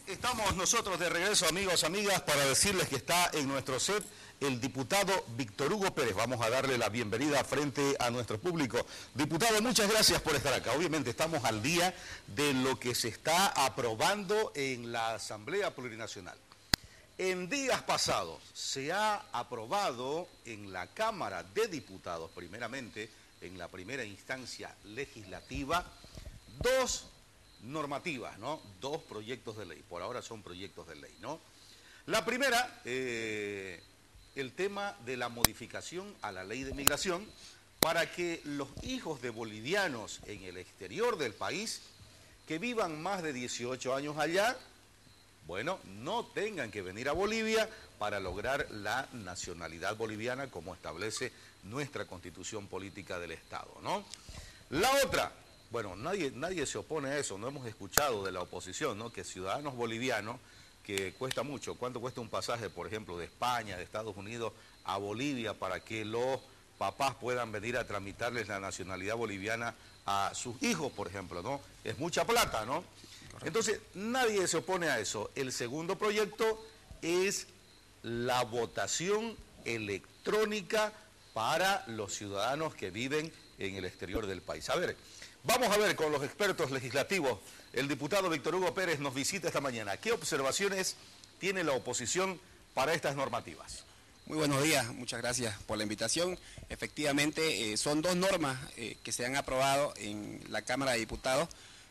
Estamos nosotros de regreso, amigos, amigas, para decirles que está en nuestro set el diputado Víctor Hugo Pérez. Vamos a darle la bienvenida frente a nuestro público. Diputado, muchas gracias por estar acá. Obviamente estamos al día de lo que se está aprobando en la Asamblea Plurinacional. En días pasados se ha aprobado en la Cámara de Diputados, primeramente, en la primera instancia legislativa, dos normativas, ¿no? Dos proyectos de ley. Por ahora son proyectos de ley, ¿no? La primera, el tema de la modificación a la ley de migración para que los hijos de bolivianos en el exterior del país que vivan más de 18 años allá, bueno, no tengan que venir a Bolivia para lograr la nacionalidad boliviana como establece nuestra Constitución Política del Estado, ¿no? La otra, bueno, nadie se opone a eso, no hemos escuchado de la oposición, ¿no? Que ciudadanos bolivianos, que cuesta mucho, ¿cuánto cuesta un pasaje, por ejemplo, de España, de Estados Unidos a Bolivia para que los papás puedan venir a tramitarles la nacionalidad boliviana a sus hijos, por ejemplo, ¿no? Es mucha plata, ¿no? Entonces, nadie se opone a eso. El segundo proyecto es la votación electrónica para los ciudadanos que viven en el exterior del país. A ver, vamos a ver con los expertos legislativos. El diputado Víctor Hugo Pérez nos visita esta mañana. ¿Qué observaciones tiene la oposición para estas normativas? Muy buenos días, muchas gracias por la invitación. Efectivamente, son dos normas que se han aprobado en la Cámara de Diputados.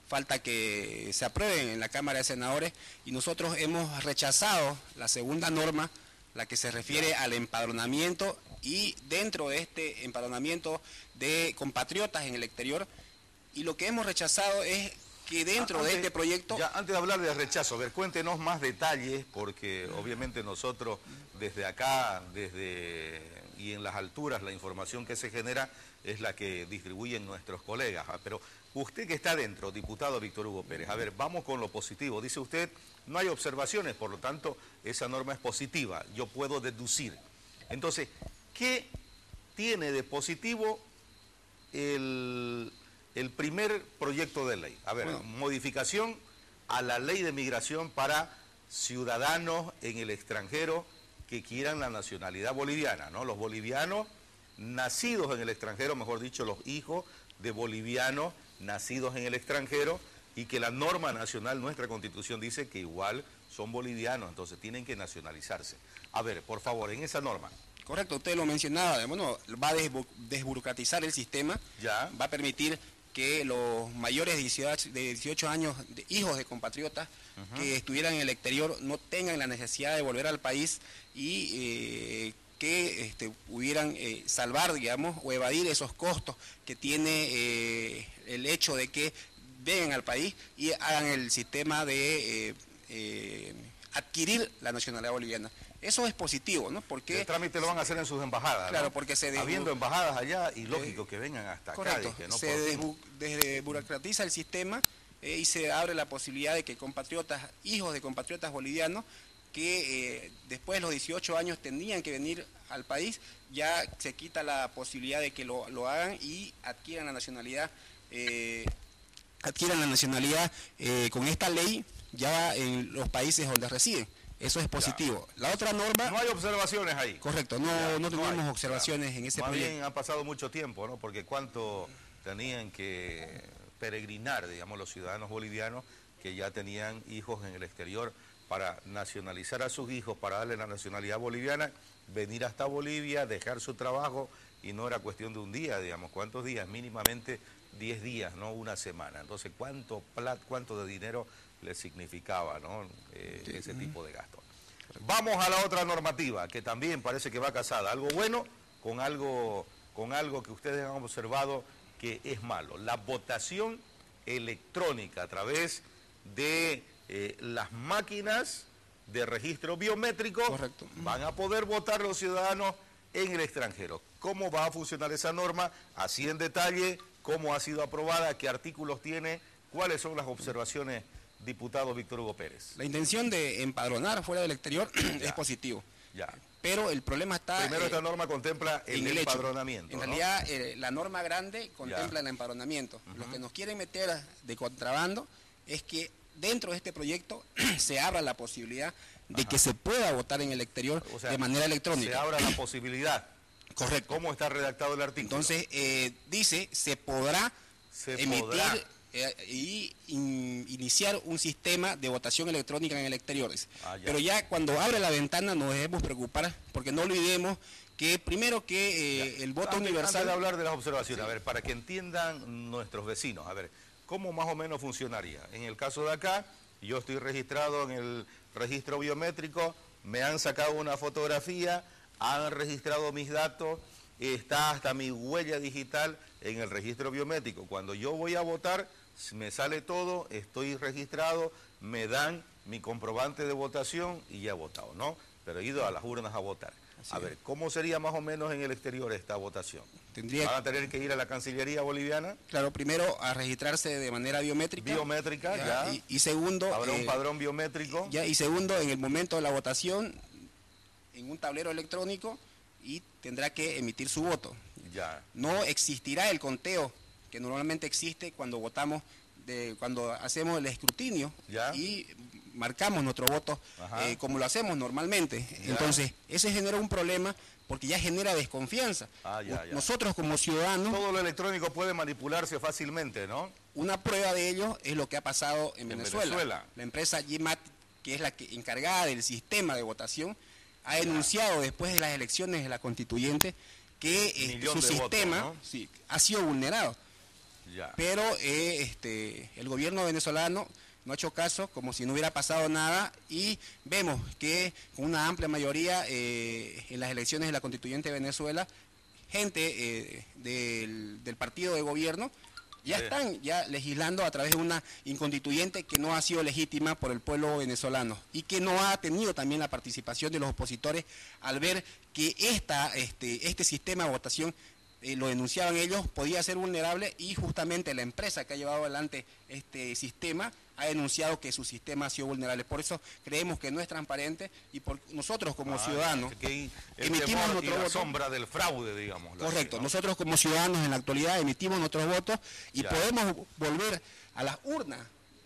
Falta que se aprueben en la Cámara de Senadores y nosotros hemos rechazado la segunda norma, la que se refiere al empadronamiento y dentro de este empadronamiento de compatriotas en el exterior. Y lo que hemos rechazado es que dentro de este proyecto... Ya, antes de hablar de rechazo, a ver, cuéntenos más detalles, porque obviamente nosotros desde acá, y en las alturas, la información que se genera es la que distribuyen nuestros colegas. Pero usted que está dentro, diputado Víctor Hugo Pérez, a ver, vamos con lo positivo. Dice usted, no hay observaciones, por lo tanto, esa norma es positiva. Yo puedo deducir. Entonces, ¿qué tiene de positivo el primer proyecto de ley? A ver, bueno, modificación a la ley de migración para ciudadanos en el extranjero que quieran la nacionalidad boliviana, ¿no? Los bolivianos nacidos en el extranjero, mejor dicho, los hijos de bolivianos nacidos en el extranjero, y que la norma nacional, nuestra Constitución, dice que igual son bolivianos, entonces tienen que nacionalizarse. A ver, por favor, en esa norma. Correcto, usted lo mencionaba, bueno, va a desburocratizar el sistema, ya va a permitir que los mayores de 18 años, hijos de compatriotas que estuvieran en el exterior, no tengan la necesidad de volver al país y que pudieran salvar, digamos, o evadir esos costos que tiene el hecho de que vengan al país y hagan el sistema de adquirir la nacionalidad boliviana. Eso es positivo, ¿no? Porque el trámite lo van a hacer en sus embajadas, claro, ¿no? porque habiendo embajadas allá, y lógico que vengan hasta correcto, acá. Que no se desburocratiza el sistema y se abre la posibilidad de que compatriotas, hijos de compatriotas bolivianos, que después de los 18 años tendrían que venir al país, ya se quita la posibilidad de que lo hagan y adquieran la nacionalidad, con esta ley ya en los países donde residen. Eso es positivo. La otra norma... No hay observaciones ahí. Correcto, no tuvimos observaciones en ese proyecto. Más bien ha pasado mucho tiempo, ¿no? Porque cuánto tenían que peregrinar, digamos, los ciudadanos bolivianos que ya tenían hijos en el exterior para nacionalizar a sus hijos, para darle la nacionalidad boliviana, venir hasta Bolivia, dejar su trabajo, y no era cuestión de un día, digamos, ¿cuántos días? Mínimamente 10 días, ¿no? Una semana. Entonces, ¿cuánto de dinero le significaba, ¿no? Ese tipo de gasto? Vamos a la otra normativa, que también parece que va casada. Algo bueno con algo que ustedes han observado que es malo. La votación electrónica a través de las máquinas de registro biométrico. Correcto. Van a poder votar los ciudadanos en el extranjero. ¿Cómo va a funcionar esa norma? Así en detalle, cómo ha sido aprobada, qué artículos tiene, cuáles son las observaciones, diputado Víctor Hugo Pérez. La intención de empadronar fuera del exterior es positivo. Ya. Pero el problema está... Primero esta norma contempla el empadronamiento. En realidad, la norma grande contempla el empadronamiento. Lo que nos quieren meter de contrabando es que dentro de este proyecto se abra la posibilidad de que se pueda votar en el exterior, o sea, de manera electrónica. Se abra la posibilidad. Correcto. ¿Cómo está redactado el artículo? Entonces, dice, se podrá emitir y iniciar un sistema de votación electrónica en el exterior. Pero ya cuando abre la ventana nos debemos preocupar, porque no olvidemos que primero que el voto universal... Antes de hablar de las observaciones, a ver, para que entiendan nuestros vecinos, a ver, ¿cómo más o menos funcionaría? En el caso de acá, yo estoy registrado en el registro biométrico, me han sacado una fotografía, han registrado mis datos, está hasta mi huella digital en el registro biométrico. Cuando yo voy a votar, me sale todo, estoy registrado, me dan mi comprobante de votación y ya he votado, ¿no? Pero he ido a las urnas a votar. A ver, ¿cómo sería más o menos en el exterior esta votación? ¿Van a tener que ir a la Cancillería boliviana? Claro, primero a registrarse de manera biométrica. Biométrica, ya. Y segundo... Habrá un padrón biométrico. Ya, y segundo, en el momento de la votación, en un tablero electrónico, y tendrá que emitir su voto. Ya. No existirá el conteo que normalmente existe cuando votamos, cuando hacemos el escrutinio, ¿ya? Y marcamos nuestro voto como lo hacemos normalmente. ¿Ya? Entonces, ese genera un problema porque ya genera desconfianza. Ya. Nosotros como ciudadanos... Todo lo electrónico puede manipularse fácilmente, ¿no? Una prueba de ello es lo que ha pasado en Venezuela. La empresa GMAT, que es la encargada del sistema de votación, ha denunciado después de las elecciones de la constituyente que su sistema votos, ¿no? Sí, ha sido vulnerado. Ya. Pero el gobierno venezolano no ha hecho caso, como si no hubiera pasado nada, y vemos que con una amplia mayoría en las elecciones de la constituyente de Venezuela, gente del partido de gobierno ya están legislando a través de una inconstituyente que no ha sido legítima por el pueblo venezolano y que no ha tenido también la participación de los opositores al ver que este sistema de votación, lo denunciaban ellos, podía ser vulnerable, y justamente la empresa que ha llevado adelante este sistema ha denunciado que su sistema ha sido vulnerable. Por eso creemos que no es transparente, y nosotros como ciudadanos emitimos nuestro voto. La sombra del fraude, digamos. Correcto, ¿no? Nosotros como ciudadanos en la actualidad emitimos nuestros votos y podemos volver a las urnas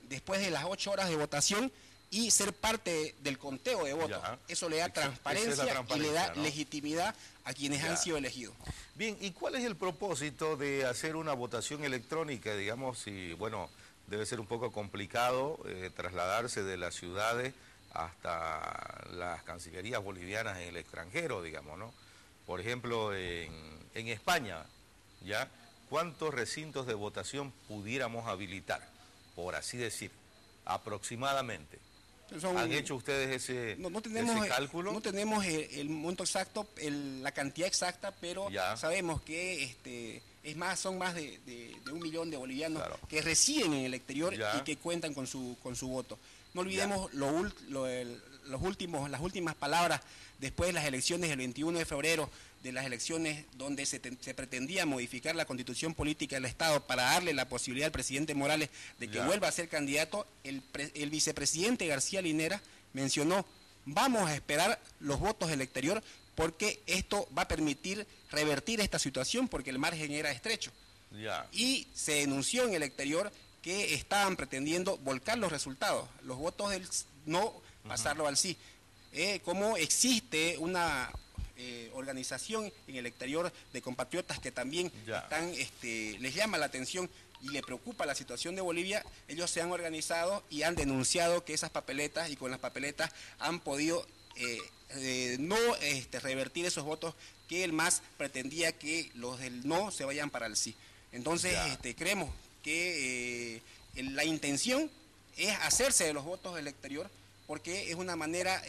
después de las 8 horas de votación y ser parte del conteo de votos. Eso le da transparencia y le da legitimidad a quienes han sido elegidos. Bien, ¿y cuál es el propósito de hacer una votación electrónica? Digamos, y bueno, debe ser un poco complicado trasladarse de las ciudades hasta las cancillerías bolivianas en el extranjero, digamos, ¿no? Por ejemplo, en España, ¿ya? ¿Cuántos recintos de votación pudiéramos habilitar, por así decir, aproximadamente? ¿Han hecho ustedes ese cálculo? No tenemos el monto exacto, la cantidad exacta, pero sabemos que son más de 1 millón de bolivianos que residen en el exterior y que cuentan con su voto. No olvidemos las últimas palabras después de las elecciones del 21 de febrero, de las elecciones donde se pretendía modificar la constitución política del Estado para darle la posibilidad al presidente Morales de que vuelva a ser candidato. El vicepresidente García Linera mencionó: vamos a esperar los votos del exterior porque esto va a permitir revertir esta situación porque el margen era estrecho. Y se denunció en el exterior que estaban pretendiendo volcar los resultados, los votos del no, pasarlo al sí. Como existe una organización en el exterior de compatriotas que también les llama la atención y le preocupa la situación de Bolivia, ellos se han organizado y han denunciado que esas papeletas, y con las papeletas han podido no revertir esos votos que el MAS pretendía que los del no se vayan para el sí. Entonces creemos que la intención es hacerse de los votos del exterior porque es una manera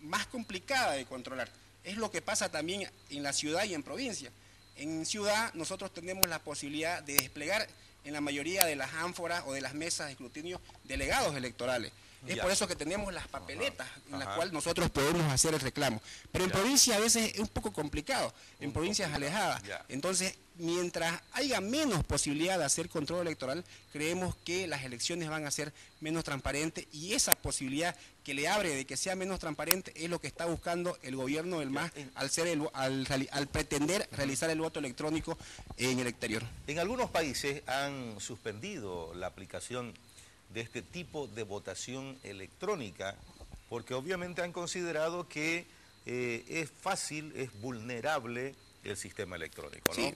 más complicada de controlar. Es lo que pasa también en la ciudad y en provincia. En ciudad nosotros tenemos la posibilidad de desplegar en la mayoría de las ánforas o de las mesas de escrutinio delegados electorales. Es por eso que tenemos las papeletas en las cuales nosotros podemos hacer el reclamo. Pero en provincia a veces es un poco complicado, en provincias alejadas. Entonces, mientras haya menos posibilidad de hacer control electoral, creemos que las elecciones van a ser menos transparentes, y esa posibilidad que le abre de que sea menos transparente es lo que está buscando el gobierno del MAS al pretender realizar el voto electrónico en el exterior. En algunos países han suspendido la aplicación de este tipo de votación electrónica, porque obviamente han considerado que es fácil, es vulnerable el sistema electrónico, ¿no? Sí.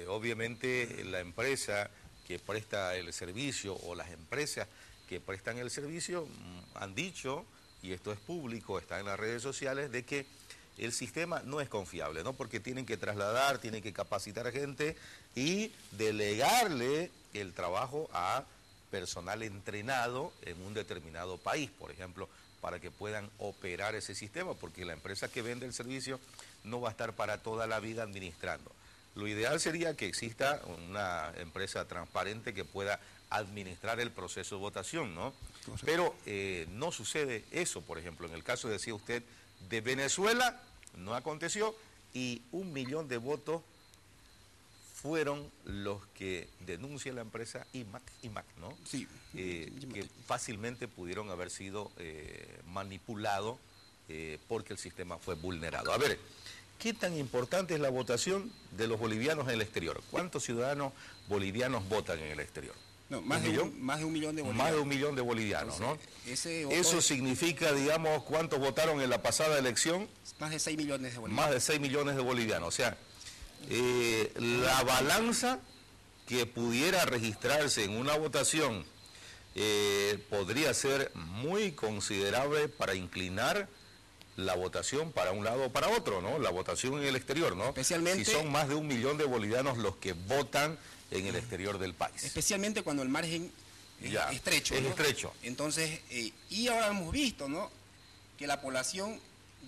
Obviamente la empresa que presta el servicio o las empresas que prestan el servicio han dicho, y esto es público, está en las redes sociales, de que el sistema no es confiable, ¿no? Porque tienen que trasladar, tienen que capacitar gente y delegarle el trabajo a personal entrenado en un determinado país, por ejemplo, para que puedan operar ese sistema, porque la empresa que vende el servicio no va a estar para toda la vida administrando. Lo ideal sería que exista una empresa transparente que pueda administrar el proceso de votación, ¿no? Pero no sucede eso, por ejemplo, en el caso, decía usted, de Venezuela, no aconteció, y 1 millón de votos fueron los que denuncia la empresa IMAC, ¿no? Sí. Que fácilmente pudieron haber sido manipulados porque el sistema fue vulnerado. A ver, ¿qué tan importante es la votación de los bolivianos en el exterior? ¿Cuántos ciudadanos bolivianos votan en el exterior? No, más de 1 millón de bolivianos. Más de 1 millón de bolivianos, entonces, ¿no? Eso significa, digamos, ¿cuántos votaron en la pasada elección? Más de 6 millones de bolivianos. Más de 6 millones de bolivianos. O sea, la balanza que pudiera registrarse en una votación podría ser muy considerable para inclinar la votación para un lado o para otro, ¿no? La votación en el exterior, ¿no? Especialmente si son más de 1 millón de bolivianos los que votan en el exterior del país. Especialmente cuando el margen es estrecho. Es ¿no? estrecho. Entonces, y ahora hemos visto, ¿no?, que la población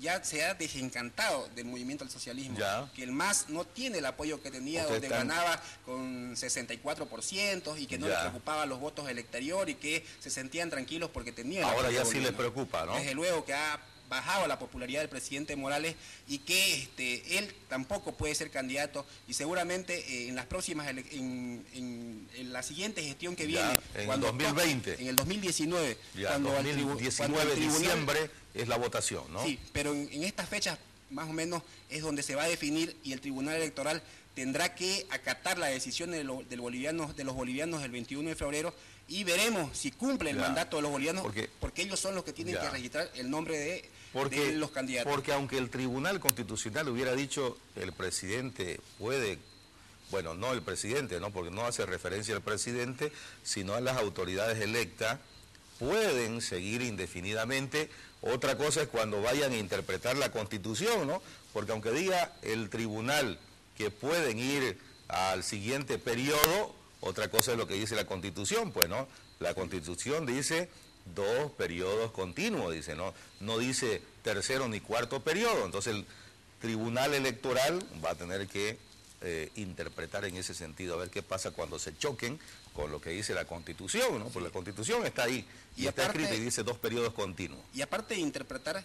ya se ha desencantado del movimiento al socialismo, que el MAS no tiene el apoyo que tenía, donde ganaba con 64% y que no le preocupaba los votos del exterior y que se sentían tranquilos porque tenían... Ahora ya sí les preocupa, ¿no? Desde luego que ha bajado la popularidad del presidente Morales y que él tampoco puede ser candidato y seguramente en las próximas en la siguiente gestión que viene, en el 2020, en el 2019, cuando 2019 de diciembre es la votación, ¿no? Sí, pero en estas fechas más o menos es donde se va a definir y el Tribunal Electoral tendrá que acatar la decisión de los bolivianos del 21 de febrero y veremos si cumple el mandato de los bolivianos, porque ellos son los que tienen que registrar el nombre de los candidatos. Porque aunque el Tribunal Constitucional hubiera dicho el presidente puede, bueno, no el presidente, ¿no?, porque no hace referencia al presidente, sino a las autoridades electas, pueden seguir indefinidamente. Otra cosa es cuando vayan a interpretar la Constitución, ¿no? Porque aunque diga el tribunal que pueden ir al siguiente periodo, otra cosa es lo que dice la Constitución, pues, ¿no? La Constitución dice 2 periodos continuos, dice, ¿no? No dice tercero ni cuarto periodo. Entonces el Tribunal Electoral va a tener que interpretar en ese sentido, a ver qué pasa cuando se choquen con lo que dice la Constitución, ¿no? Porque la Constitución está ahí y está escrita y dice 2 periodos continuos. Y aparte de interpretar,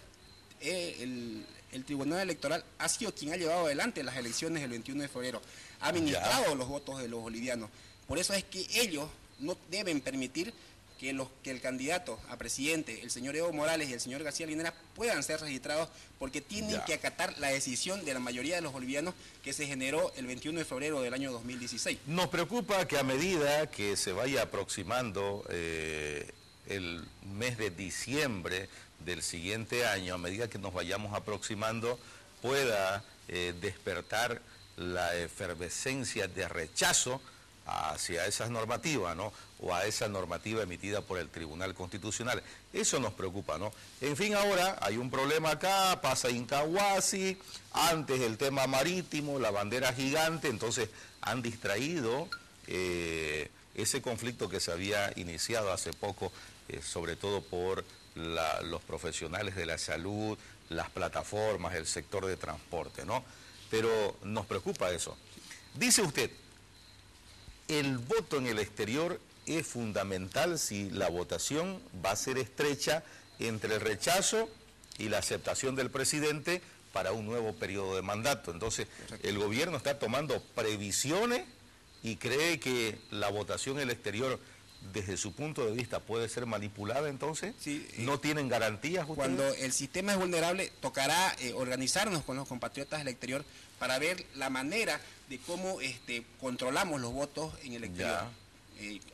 el Tribunal Electoral ha sido quien ha llevado adelante las elecciones del 21 de febrero, ha administrado los votos de los bolivianos. Por eso es que ellos no deben permitir que el candidato a presidente, el señor Evo Morales y el señor García Linera, puedan ser registrados, porque tienen que acatar la decisión de la mayoría de los bolivianos que se generó el 21 de febrero del año 2016. Nos preocupa que a medida que se vaya aproximando el mes de diciembre del siguiente año, a medida que nos vayamos aproximando, pueda despertar la efervescencia de rechazo hacia esas normativas, ¿no?, o a esa normativa emitida por el Tribunal Constitucional. Eso nos preocupa, ¿no? En fin, ahora hay un problema acá, pasa Incahuasi, antes el tema marítimo, la bandera gigante, entonces han distraído ese conflicto que se había iniciado hace poco, sobre todo por los profesionales de la salud, las plataformas, el sector de transporte, ¿no? Pero nos preocupa eso. Dice usted, el voto en el exterior es fundamental si la votación va a ser estrecha entre el rechazo y la aceptación del presidente para un nuevo periodo de mandato. Entonces, el gobierno está tomando previsiones y cree que la votación en el exterior, desde su punto de vista, puede ser manipulada, entonces. Sí, ¿no tienen garantías ustedes? Cuando el sistema es vulnerable, tocará organizarnos con los compatriotas del exterior para ver la manera de cómo controlamos los votos en el exterior.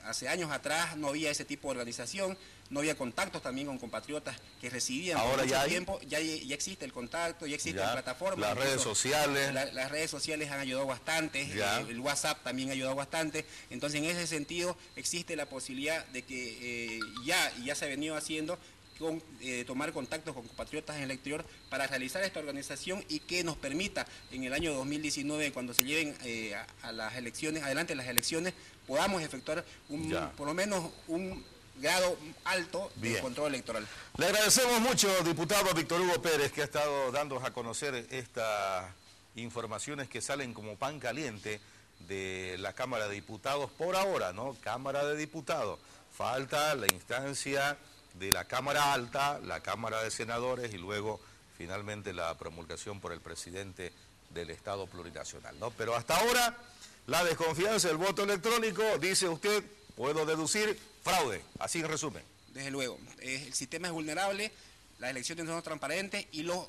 Hace años atrás no había ese tipo de organización, no había contactos también con compatriotas que recibían ahora por ya mucho hay tiempo, ya existe el contacto, ya existen plataformas. Las redes sociales. Las redes sociales han ayudado bastante, el WhatsApp también ha ayudado bastante, entonces en ese sentido existe la posibilidad de que ya se ha venido haciendo, tomar contactos con compatriotas en el exterior para realizar esta organización y que nos permita en el año 2019, cuando se lleven adelante las elecciones, podamos efectuar por lo menos un grado alto de control electoral. Le agradecemos mucho, diputado Víctor Hugo Pérez, que ha estado dándonos a conocer estas informaciones que salen como pan caliente de la Cámara de Diputados por ahora, ¿no? Cámara de Diputados. Falta la instancia de la Cámara Alta, la Cámara de Senadores y luego finalmente la promulgación por el presidente del Estado Plurinacional, ¿no? Pero hasta ahora la desconfianza del voto electrónico, dice usted, puedo deducir, fraude, así en resumen. Desde luego, el sistema es vulnerable, las elecciones no son transparentes y los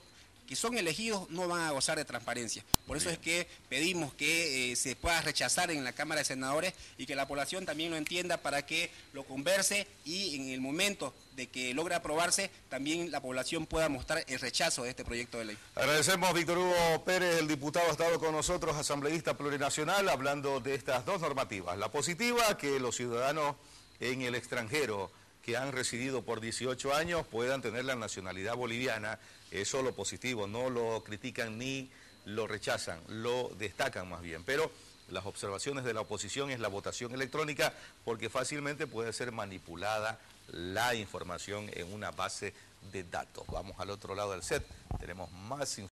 que son elegidos no van a gozar de transparencia. Por eso es que pedimos que se pueda rechazar en la Cámara de Senadores y que la población también lo entienda para que lo converse y en el momento de que logre aprobarse, también la población pueda mostrar el rechazo de este proyecto de ley. Agradecemos a Víctor Hugo Pérez, el diputado, ha estado con nosotros, asambleísta plurinacional, hablando de estas dos normativas. La positiva, que los ciudadanos en el extranjero que han residido por 18 años puedan tener la nacionalidad boliviana. Eso es lo positivo, no lo critican ni lo rechazan, lo destacan más bien. Pero las observaciones de la oposición es la votación electrónica, porque fácilmente puede ser manipulada la información en una base de datos. Vamos al otro lado del set, tenemos más información.